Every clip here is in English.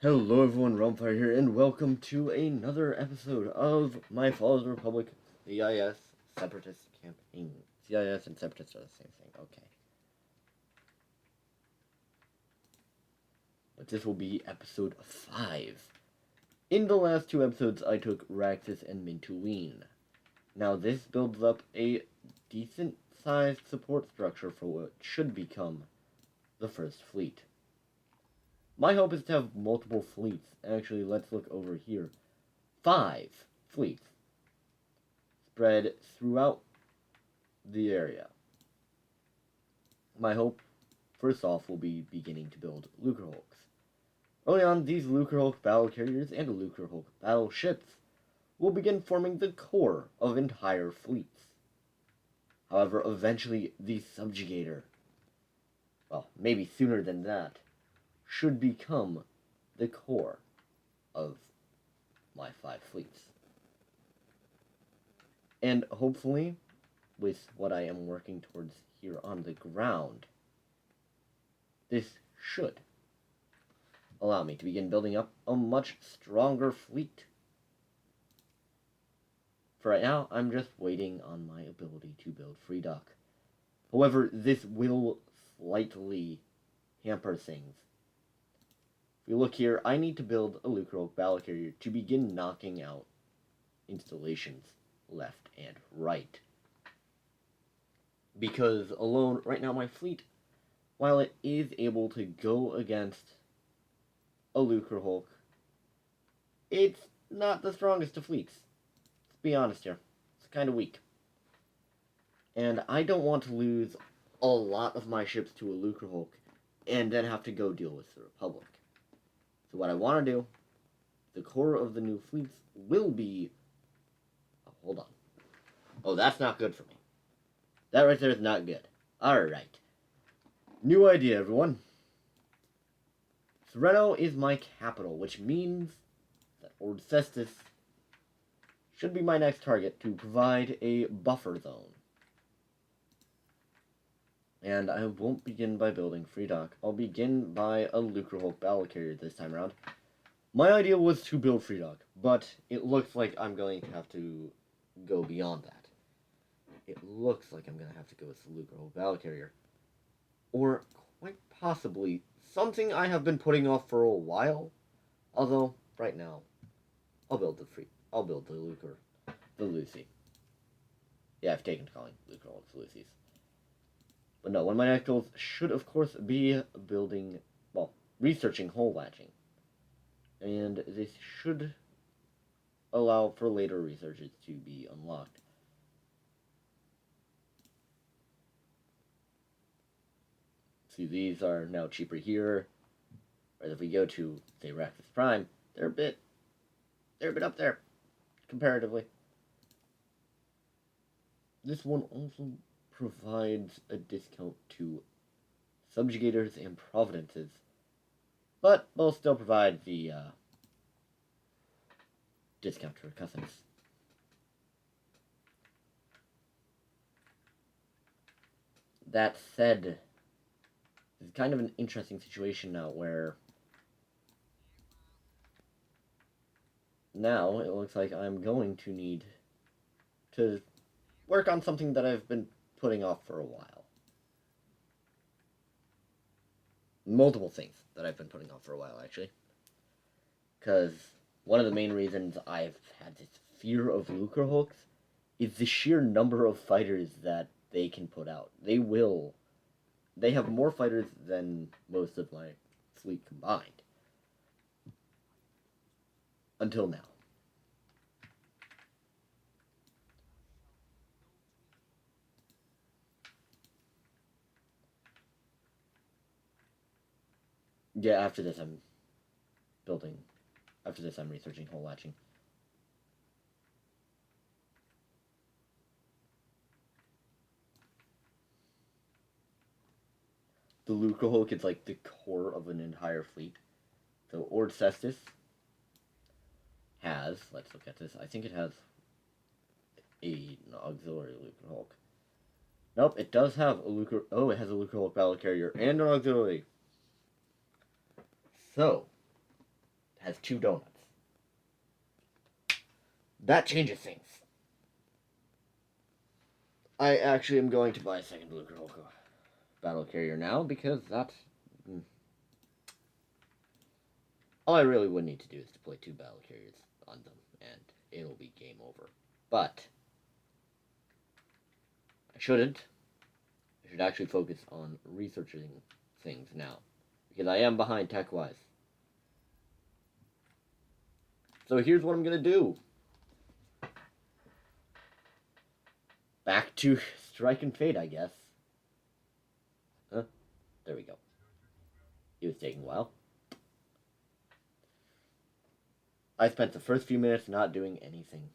Hello everyone, Realmfire here, and welcome to another episode of My Falls Republic CIS Separatist campaign. CIS and Separatist are the same thing, okay. But this will be episode 5. In the last two episodes, I took Raxus and Mintuine. Now this builds up a decent-sized support structure for what should become the First Fleet. My hope is to have multiple fleets. Actually, let's look over here. 5 fleets spread throughout the area. My hope, first off, will be beginning to build Lucrehulks. Early on, these Lucrehulk battle carriers and Lucrehulk battleships will begin forming the core of entire fleets. However, eventually, the Subjugator, well, maybe sooner than that, should become the core of my 5 fleets. And hopefully, with what I am working towards here on the ground, this should allow me to begin building up a much stronger fleet. For right now, I'm just waiting on my ability to build Free Dock. However, this will slightly hamper things. If we look here, I need to build a Lucrehulk battle carrier to begin knocking out installations left and right. Because alone, right now, my fleet, while it is able to go against a Lucrehulk, it's not the strongest of fleets. Let's be honest here. It's kind of weak. And I don't want to lose a lot of my ships to a Lucrehulk and then have to go deal with the Republic. So what I want to do, the core of the new fleets will be... Oh, hold on. Oh, that's not good for me. That right there is not good. Alright. New idea, everyone. Sereno is my capital, which means that Ordcestus should be my next target to provide a buffer zone. And I won't begin by building Free Dock. I'll begin by a Lucrehulk battle carrier this time around. My idea was to build Free Dock, but it looks like I'm going to have to go beyond that. It looks like I'm going to have to go with the Lucrehulk battle carrier. Or, quite possibly, something I have been putting off for a while. Although, right now, I'll build the Lucy. Yeah, I've taken to calling Lucrehulks Lucy's. But no, one of my next goals should, of course, be researching hole latching. And this should allow for later researches to be unlocked. See, these are now cheaper here. Whereas if we go to, say, Raxus Prime, they're a bit up there, comparatively. This one also provides a discount to subjugators and providences, but will still provide the discount to cousins. That said, it's kind of an interesting situation now where now it looks like I'm going to need to work on something that I've been putting off for a while. Multiple things that I've been putting off for a while, actually. Because one of the main reasons I've had this fear of Lucrehulks is the sheer number of fighters that they can put out. They have more fighters than most of my fleet combined. Until now. Yeah, after this I'm researching hole latching. The Lucrehulk is like the core of an entire fleet. So Ordcestus has, let's look at this, I think it has an auxiliary Lucrehulk. Nope, it does have a it has a Lucrehulk battle carrier and an auxiliary. So, has 2 donuts. That changes things. I actually am going to buy a second Lucre Hulk battle carrier now because that's all I really would need to do is deploy 2 battle carriers on them, and it'll be game over. But I shouldn't. I should actually focus on researching things now because I am behind tech-wise. So here's what I'm gonna do. Back to Strike and Fate, I guess. Huh? There we go. It was taking a while. I spent the first few minutes not doing anything.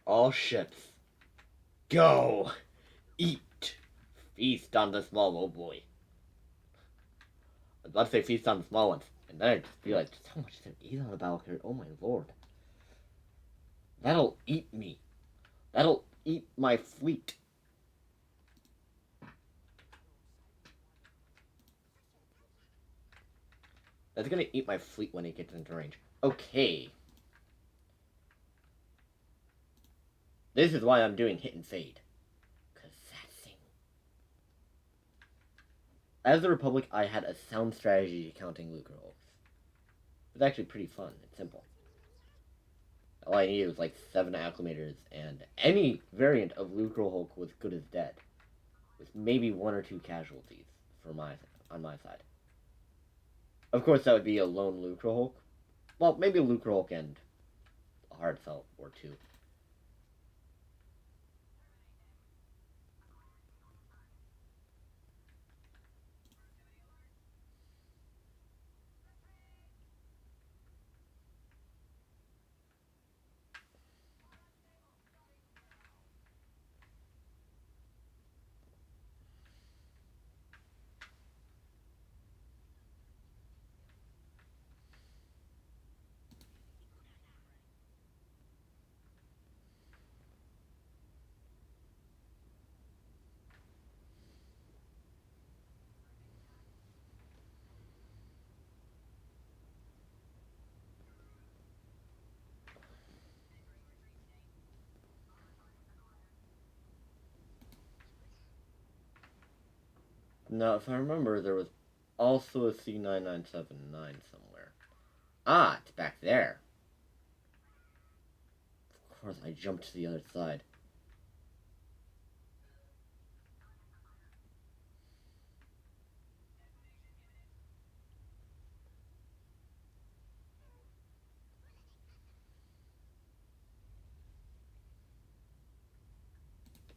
All ships, go! Eat! Feast on the small old boy. I was about to say feast on the small ones, and then I just realized just how much there is on the battle carrier. Oh my lord. That'll eat me. That'll eat my fleet. That's gonna eat my fleet when it gets into range. Okay. This is why I'm doing hit and fade. Because that thing. As the Republic, I had a sound strategy counting Lucre Hulks. It was actually pretty fun and simple. All I needed was like 7 acclimators, and any variant of Lucre Hulk was good as dead. With maybe 1 or 2 casualties on my side. Of course, that would be a lone Lucre Hulk. Well, maybe a Lucre Hulk and a hard felt or 2. Now, if I remember, there was also a C9979 somewhere. Ah, it's back there. Of course, I jumped to the other side.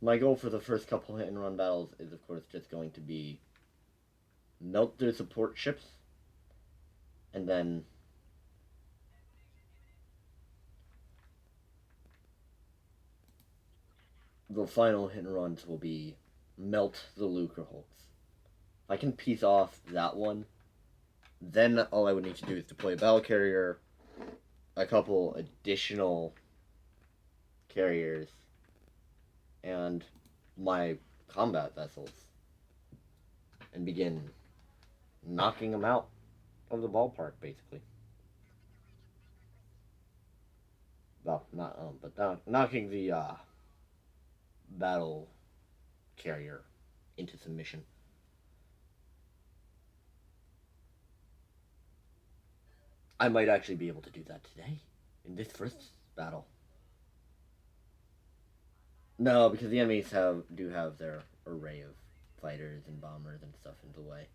My goal for the first couple hit and run battles is, of course, just going to be melt their support ships, and then the final hit and runs will be melt the Lucre Hulks. If I can piece off that one, then all I would need to do is deploy a battle carrier, a couple additional carriers, and my combat vessels, and begin knocking them out of the ballpark, basically. Well, not but knocking the battle carrier into submission. I might actually be able to do that today in this first battle. No, because the enemies do have their array of fighters and bombers and stuff in the way.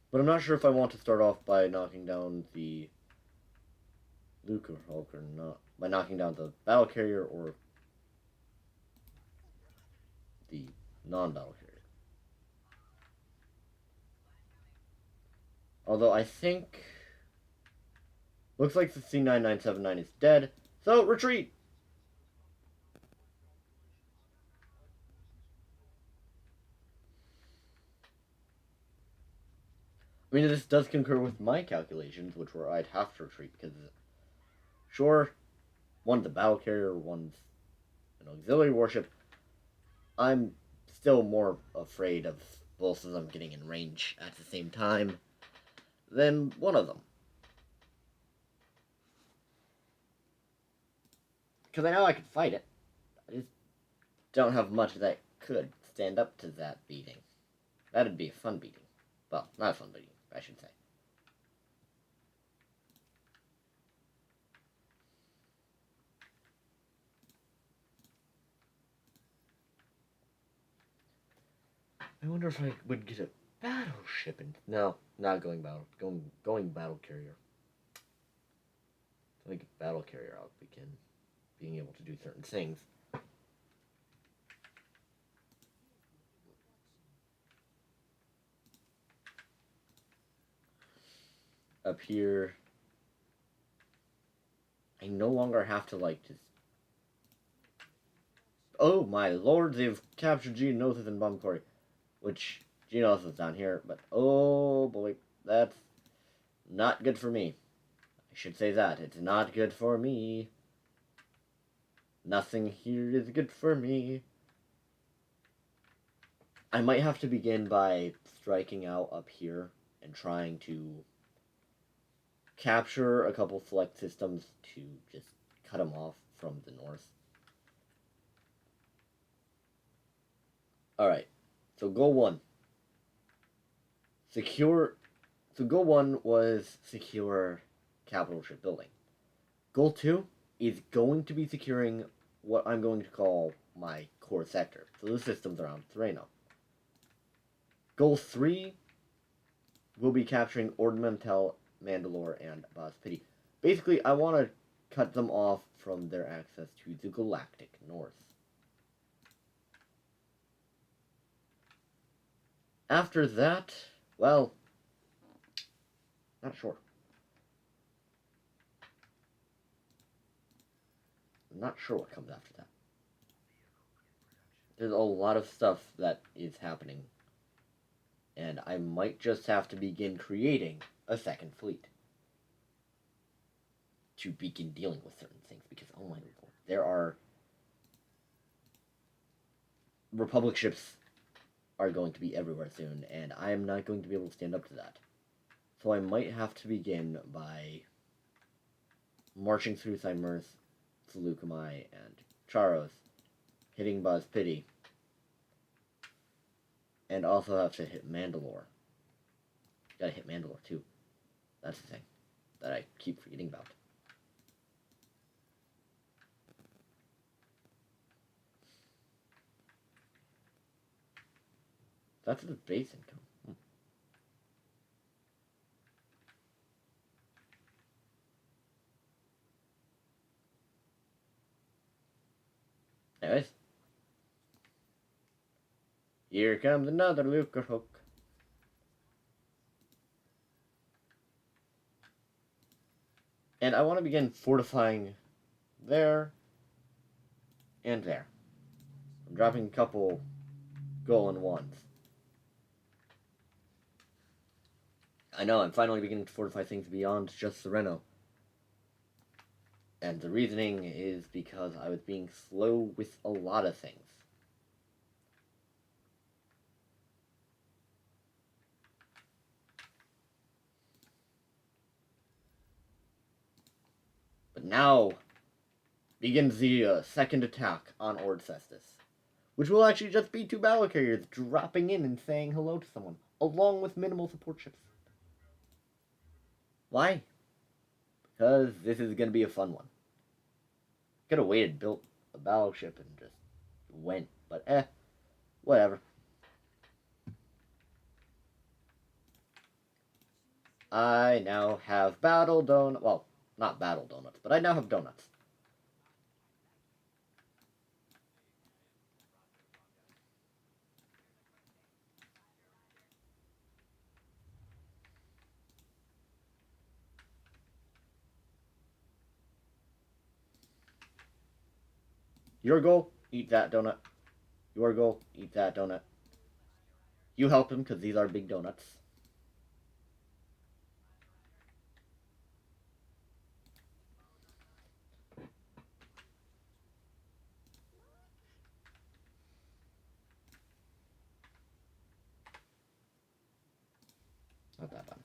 But I'm not sure if I want to start off by knocking down the Luker Hulk or not. By knocking down the battle carrier or the non-battle carrier. Although I think... Looks like the C9979 is dead, so retreat! I mean, this does concur with my calculations, which were I'd have to retreat, because, sure, one's a battle carrier, one's an auxiliary warship. I'm still more afraid of both of them getting in range at the same time than one of them. Because I know I could fight it. I just don't have much that could stand up to that beating. That'd be a fun beating. Well, not a fun beating, I should say. I wonder if I would get a battleship in... No, not going battle. Going battle carrier. If I get battle carrier, I'll begin being able to do certain things. Up here, I no longer have to, like, just... Oh my lord, they've captured Geonosis and Bomb Quarry. Which, Geonosis is down here, but oh boy, that's not good for me. I should say that. It's not good for me. Nothing here is good for me. I might have to begin by striking out up here and trying to capture a couple select systems to just cut them off from the north. Alright, so goal 1. Secure... So goal 1 was secure capital shipbuilding. Goal 2 is going to be securing what I'm going to call my core sector. So the systems around Sereno. Goal 3 will be capturing Ordmantel, Mandalore, and Bospity. Basically, I want to cut them off from their access to the galactic north. After that, well, not sure. I'm not sure what comes after that. There's a lot of stuff that is happening, and I might just have to begin creating a second fleet to begin dealing with certain things, because, oh my lord, there are... Republic ships are going to be everywhere soon, and I am not going to be able to stand up to that. So I might have to begin by marching through Cymurth, Seleucami, and Charos, hitting Bospity, and also have to hit Mandalore. Gotta hit Mandalore too. That's the thing that I keep forgetting about. That's the base income. Anyways. Here comes another Luker hook. And I want to begin fortifying there and there. I'm dropping a couple Golan ones. I know, I'm finally beginning to fortify things beyond just Sereno. And the reasoning is because I was being slow with a lot of things. Now begins the second attack on Ord Cestus, which will actually just be two battle carriers dropping in and saying hello to someone, along with minimal support ships. Why? Because this is going to be a fun one. Could have waited, built a battleship, and just went, but whatever. I now have battle donuts. Well, not battle donuts, but I now have donuts. Your goal, eat that donut. Your goal, eat that donut. You help him because these are big donuts. Not that bad.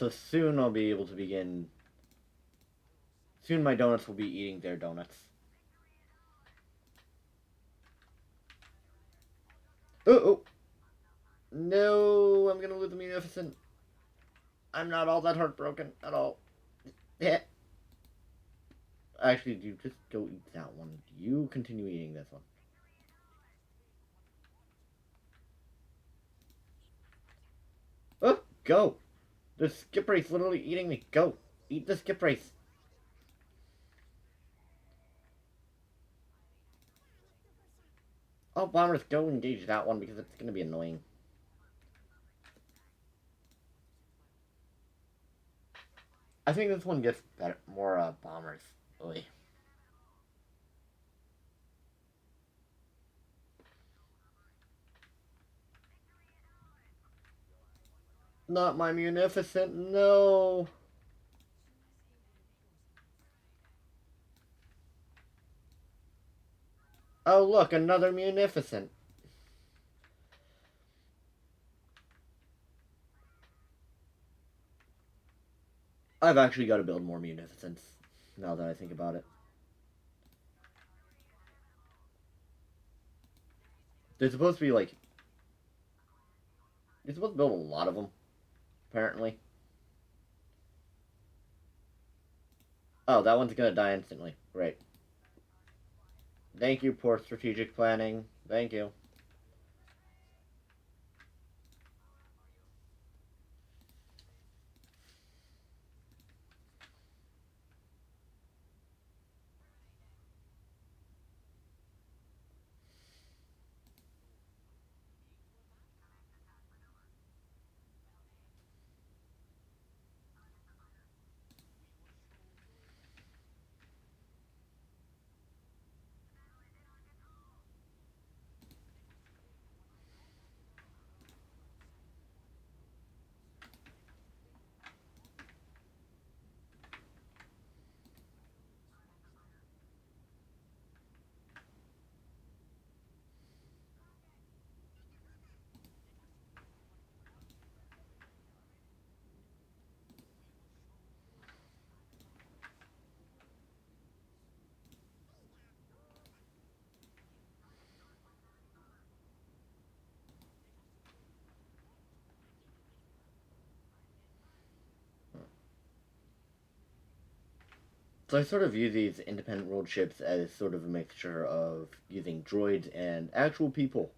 So soon I'll be able to begin. Soon my donuts will be eating their donuts. Oh. No, I'm gonna lose the Munificent. I'm not all that heartbroken at all. Yeah. Actually, you just go eat that one. You continue eating this one. Oh, go! The skip race literally eating me. Go! Eat the skip race. Oh, bombers, go engage that one because it's gonna be annoying. I think this one gets better, more bombers. Oy. Not my Munificent, no! Oh, look, another Munificent. I've actually got to build more Munificents, now that I think about it. They're supposed to be like... You're supposed to build a lot of them, apparently. Oh, that one's gonna die instantly. Great. Thank you, poor strategic planning. Thank you. So I sort of view these independent world ships as sort of a mixture of using droids and actual people.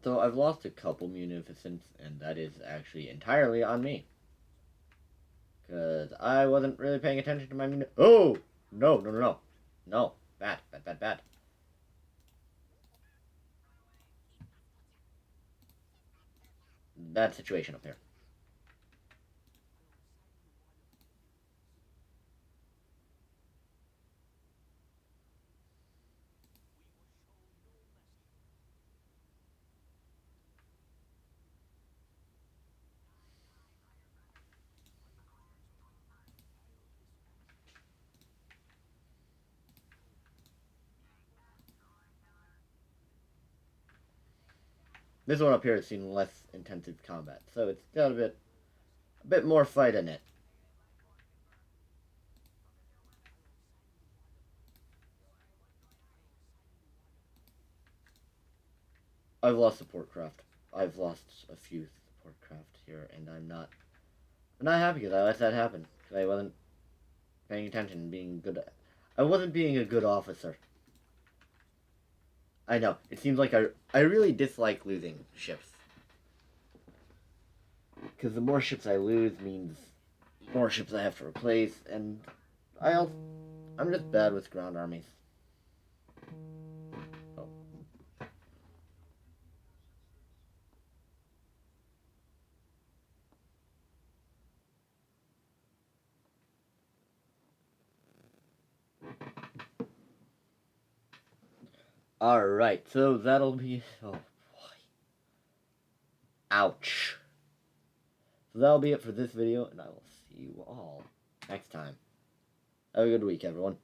So I've lost a couple munificents, and that is actually entirely on me. Because I wasn't really paying attention to my Oh! No, no, no, no. No. Bad, bad, bad, bad. Bad situation up there. This one up here has seen less intensive combat, so it's got a bit more fight in it. I've lost support craft. I've lost a few support craft here, and I'm not happy because I let that happen. Because I wasn't paying attention and being good. I wasn't being a good officer. I know. It seems like I really dislike losing ships. Because the more ships I lose means more ships I have to replace, and I I'm just bad with ground armies. Oh. Alright, so that'll be... Oh, boy. Ouch. So that'll be it for this video, and I will see you all next time. Have a good week, everyone.